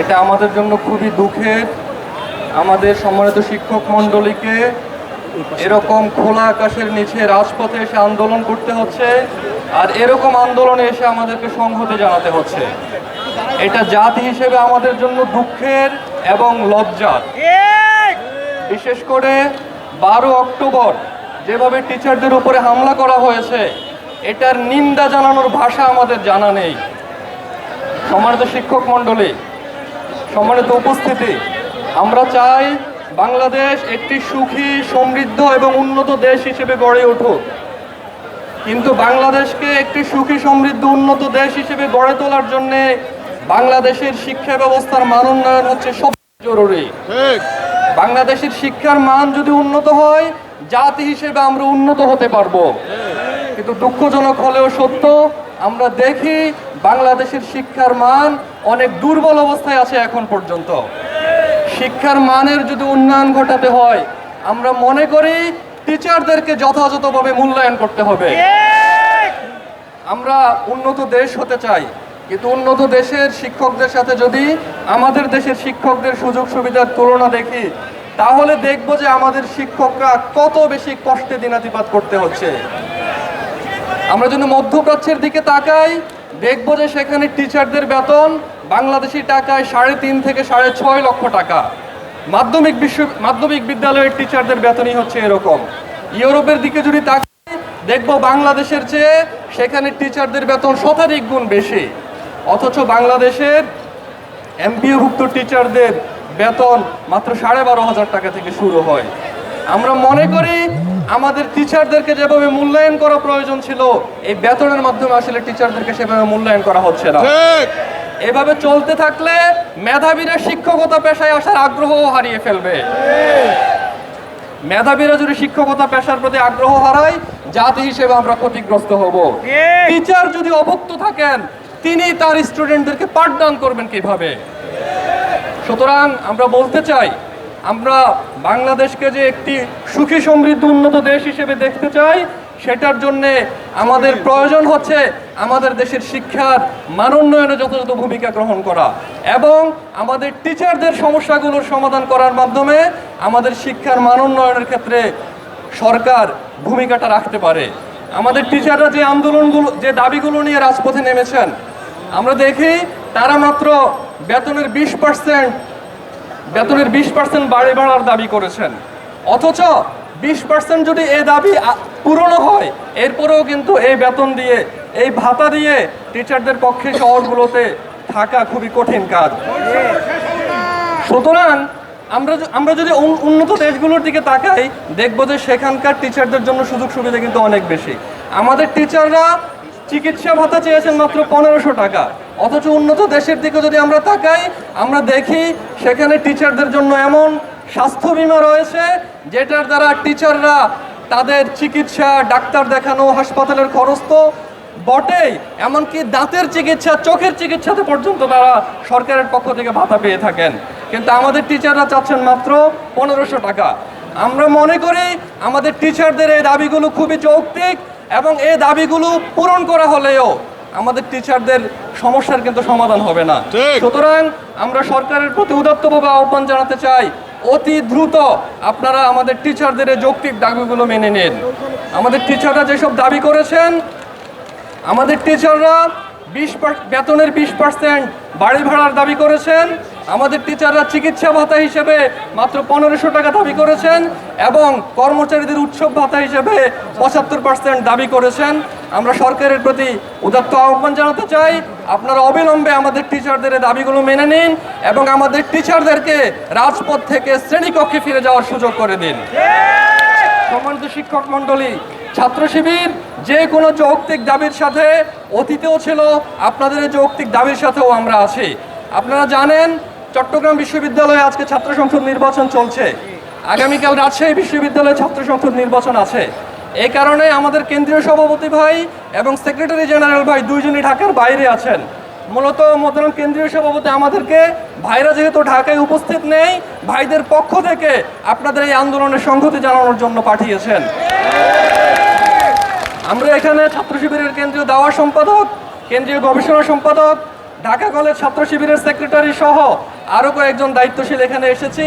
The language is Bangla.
এটা আমাদের জন্য খুবই দুঃখের। আমাদের সম্মানিত শিক্ষক মণ্ডলীকে এরকম খোলা আকাশের নিচে রাজপথে এসে আন্দোলন করতে হচ্ছে, আর এরকম আন্দোলনে এসে আমাদেরকে সংহতি জানাতে হচ্ছে। এটা জাতি হিসেবে আমাদের জন্য দুঃখের এবং লজ্জার। বিশেষ করে 12 অক্টোবর যেভাবে টিচারদের উপরে হামলা করা হয়েছে, এটার নিন্দা জানানোর ভাষা আমাদের জানা নেই। সম্মানিত শিক্ষক মণ্ডলী, সম্মানিত উপস্থিতি, আমরা চাই বাংলাদেশ একটি সুখী, সমৃদ্ধ এবং উন্নত দেশ হিসেবে গড়ে উঠুক। কিন্তু বাংলাদেশকে একটি সুখী, সমৃদ্ধ, উন্নত দেশ হিসেবে গড়ে তোলার জন্য বাংলাদেশের শিক্ষা ব্যবস্থার মান উন্নয়ন হচ্ছে সবচেয়ে জরুরি। বাংলাদেশের শিক্ষার মান যদি উন্নত হয়, জাতি হিসেবে আমরা উন্নত হতে পারবো। কিন্তু দুঃখজনক হলেও সত্য, আমরা দেখি বাংলাদেশের শিক্ষার মান অনেক দুর্বল অবস্থায় আছে এখন পর্যন্ত। শিক্ষার মানের যদি উন্নয়ন ঘটাতে হয়, আমরা মনে করি টিচারদেরকে যথাযথভাবে মূল্যায়ন করতে হবে। আমরা উন্নত দেশ হতে চাই, কিন্তু উন্নত দেশের শিক্ষকদের সাথে যদি আমাদের দেশের শিক্ষকদের সুযোগ সুবিধার তুলনা দেখি, তাহলে দেখব যে আমাদের শিক্ষকরা কত বেশি কষ্টে দিনাতিপাত করতে হচ্ছে। আমরা যদি মধ্যপ্রাচ্যের দিকে তাকাই, দেখব যে সেখানে টিচারদের বেতন বাংলাদেশি টাকায় 3.5 থেকে 6.5 লক্ষ টাকা। মাধ্যমিক বিদ্যালয়ের টিচারদের বেতনই হচ্ছে এরকম। ইউরোপের দিকে যদি তাকাই, দেখব বাংলাদেশের চেয়ে সেখানে টিচারদের বেতন শতাধিক গুণ বেশি। অথচ বাংলাদেশের এমপিওভুক্ত টিচারদের বেতন মাত্র 12,500 টাকা থেকে শুরু হয়। আমরা মনে করি আমাদের টিচারদেরকে যেভাবে মূল্যায়ন করা প্রয়োজন ছিল, এই বেতনের মাধ্যমে আসলে টিচারদেরকে সেভাবে মূল্যায়ন করা হচ্ছে না। এভাবে চলতে থাকলে মেধাবীরা শিক্ষকতা পেশায় আসার আগ্রহ হারিয়ে ফেলবে। মেধাবীরা যদি শিক্ষকতা পেশার প্রতি আগ্রহ হারায়, জাতি হিসেবে আমরা ক্ষতিগ্রস্ত হব। টিচার যদি অভুক্ত থাকেন, তিনি তার স্টুডেন্টদেরকে পাঠদান করবেন কিভাবে? সুতরাং আমরা বলতে চাই, আমরা বাংলাদেশকে যে একটি সুখী, সমৃদ্ধ, উন্নত দেশ হিসেবে দেখতে চাই, সেটার জন্যে আমাদের প্রয়োজন হচ্ছে আমাদের দেশের শিক্ষার মান উন্নয়নে যথাযথ ভূমিকা গ্রহণ করা এবং আমাদের টিচারদের সমস্যাগুলোর সমাধান করার মাধ্যমে আমাদের শিক্ষার মান উন্নয়নের ক্ষেত্রে সরকার ভূমিকাটা রাখতে পারে। আমাদের টিচাররা যে আন্দোলনগুলো, যে দাবিগুলো নিয়ে রাজপথে নেমেছেন, আমরা দেখি তারা মাত্র বেতনের 20% বাড়ি বাড়ার দাবি করেছেন। অথচ 20% যদি এই দাবি পূরণ হয়, এরপরেও কিন্তু এই বেতন দিয়ে, এই ভাতা দিয়ে টিচারদের পক্ষে শহরগুলোতে থাকা খুবই কঠিন কাজ। সুতরাং আমরা যদি উন্নত দেশগুলোর দিকে তাকাই, দেখব যে সেখানকার টিচারদের জন্য সুযোগ সুবিধা কিন্তু অনেক বেশি। আমাদের টিচাররা চিকিৎসা ভাতা চেয়েছেন মাত্র 1500 টাকা। অথচ উন্নত দেশের দিকে যদি আমরা তাকাই, আমরা দেখি সেখানে টিচারদের জন্য এমন স্বাস্থ্য বীমা রয়েছে, যেটার দ্বারা টিচাররা তাদের চিকিৎসা, ডাক্তার দেখানো, হাসপাতালের খরচ তো বটেই, এমনকি দাঁতের চিকিৎসা, চোখের চিকিৎসাতে পর্যন্ত তারা সরকারের পক্ষ থেকে ভাতা পেয়ে থাকেন। কিন্তু আমাদের টিচাররা চাচ্ছেন মাত্র 1500 টাকা। আমরা মনে করি আমাদের টিচারদের এই দাবিগুলো খুবই যৌক্তিক এবং এই দাবিগুলো পূরণ করা হলেও আমাদের টিচারদের সমস্যার কিন্তু সমাধান হবে না। সুতরাং আমরা সরকারের প্রতি উদাত্তভাবে আহ্বান জানাতে চাই, অতি দ্রুত আপনারা আমাদের টিচারদের এই যৌক্তিক দাবিগুলো মেনে নিন। আমাদের টিচাররা যেসব দাবি করেছেন, আমাদের টিচাররা বেতনের 20% বাড়ি ভাড়ার দাবি করেছেন, আমাদের টিচাররা চিকিৎসা ভাতা হিসেবে মাত্র 1500 টাকা দাবি করেছেন এবং কর্মচারীদের উৎসব ভাতা হিসেবে 75% দাবি করেছেন। আমরা সরকারের প্রতি উদাত্ত আহ্বান জানাতে চাই, আপনারা অবিলম্বে আমাদের টিচারদের দাবিগুলো মেনে নিন এবং আমাদের টিচারদেরকে রাজপথ থেকে শ্রেণীকক্ষে ফিরে যাওয়ার সুযোগ করে দিন। সম্মানিত শিক্ষক মণ্ডলী, ছাত্র শিবির যে কোনো যৌক্তিক দাবির সাথে অতীতেও ছিল, আপনাদের এই যৌক্তিক দাবির সাথেও আমরা আছি। আপনারা জানেন, চট্টগ্রাম বিশ্ববিদ্যালয়ে আজকে ছাত্র সংসদ নির্বাচন চলছে, আগামীকাল রাজশাহী বিশ্ববিদ্যালয়ে ছাত্র সংসদ নির্বাচন আছে। এই কারণে আমাদের কেন্দ্রীয় সভাপতি ভাই এবং সেক্রেটারি জেনারেল ভাই দুইজনই ঢাকার বাইরে আছেন। মূলত মোহতারাম কেন্দ্রীয় সভাপতি আমাদেরকে, ভাইরা যেহেতু ঢাকায় উপস্থিত নেই, ভাইদের পক্ষ থেকে আপনাদের এই আন্দোলনের সংহতি জানানোর জন্য পাঠিয়েছেন। আমরা এখানে ছাত্র শিবিরের কেন্দ্রীয় দাওয়া সম্পাদক, কেন্দ্রীয় গবেষণা সম্পাদক ঢাকা কলেজ ছাত্র শিবিরের সেক্রেটারি সহ আরো কয়েকজন দায়িত্বশীল এখানে এসেছি।